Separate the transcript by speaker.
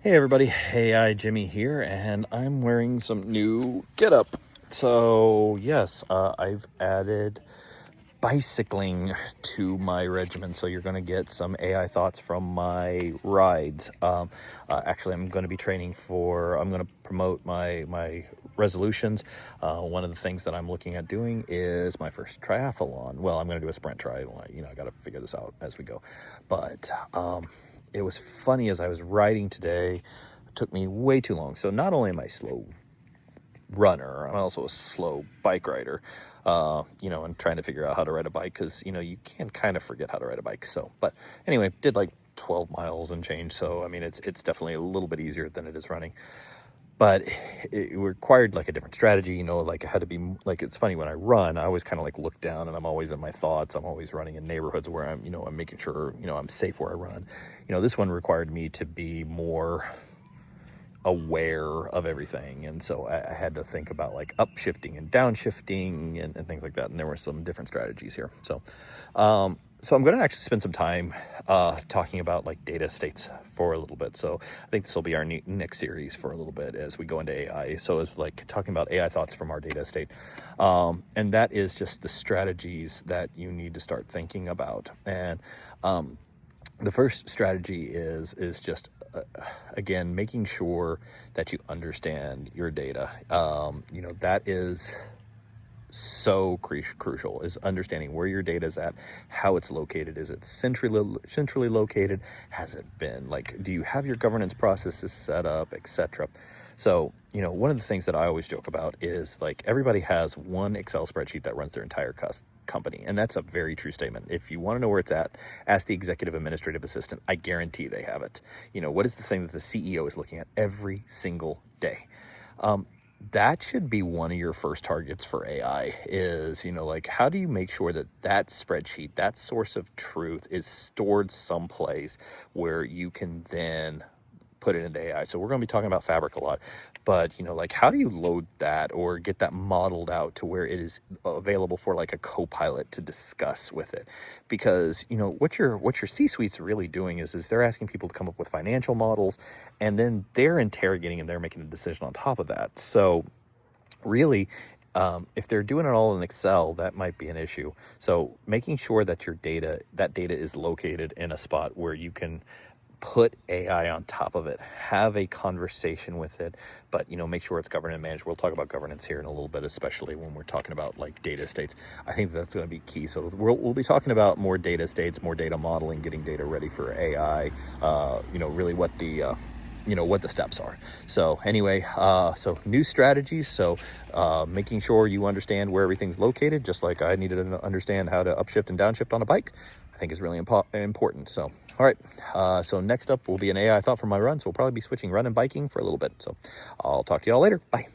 Speaker 1: Hey everybody, AI Jimmy here, and I'm wearing some new getup. So yes, I've added bicycling to my regimen, so you're going to get some AI thoughts from my rides. Actually, I'm going to be training I'm going to promote my resolutions. One of the things that I'm looking at doing is my first triathlon. Well, I'm going to do a sprint triathlon. I got to figure this out as we go. But it was funny as I was riding today. It took me way too long. So not only am I slow runner, I'm also a slow bike rider, and trying to figure out how to ride a bike because, you can kind of forget how to ride a bike. So, but anyway, did like 12 miles and change. So, I mean, it's definitely a little bit easier than it is running, but it required like a different strategy, like I had to be like, it's funny when I run, I always kind of like look down and I'm always in my thoughts. I'm always running in neighborhoods where I'm making sure, I'm safe where I run. This one required me to be more aware of everything, and so I had to think about like upshifting and downshifting and things like that, and there were some different strategies here. So I'm going to actually spend some time talking about like data states for a little bit. So I think this will be our next series for a little bit as we go into AI. So it's like talking about AI thoughts from our data state, and that is just the strategies that you need to start thinking about. And the first strategy is just again, making sure that you understand your data. That is so crucial, is understanding where your data is at, how it's located. Is it centrally located? Has it been like, do you have your governance processes set up, etc.? So, one of the things that I always joke about is like everybody has one Excel spreadsheet that runs their entire company. And that's a very true statement. If you want to know where it's at, ask the executive administrative assistant. I guarantee they have it. What is the thing that the CEO is looking at every single day? That should be one of your first targets for AI is, like, how do you make sure that that spreadsheet, that source of truth is stored someplace where you can then put it into AI. So we're going to be talking about Fabric a lot, but like, how do you load that or get that modeled out to where it is available for like a co-pilot to discuss with it? Because what your C-suite's really doing is they're asking people to come up with financial models, and then they're interrogating and they're making a decision on top of that. So really, if they're doing it all in Excel, that might be an issue. So making sure that that data is located in a spot where you can put AI on top of it, have a conversation with it, but make sure it's governed and managed. We'll talk about governance here in a little bit, especially when we're talking about like data states. I think that's going to be key. So we'll be talking about more data states, more data modeling, getting data ready for AI. Really what the what the steps are. So anyway, so new strategies. So making sure you understand where everything's located, just like I needed to understand how to upshift and downshift on a bike, I think is really important. So, all right. So next up will be an AI thought for my run. So we'll probably be switching run and biking for a little bit. So I'll talk to y'all later. Bye.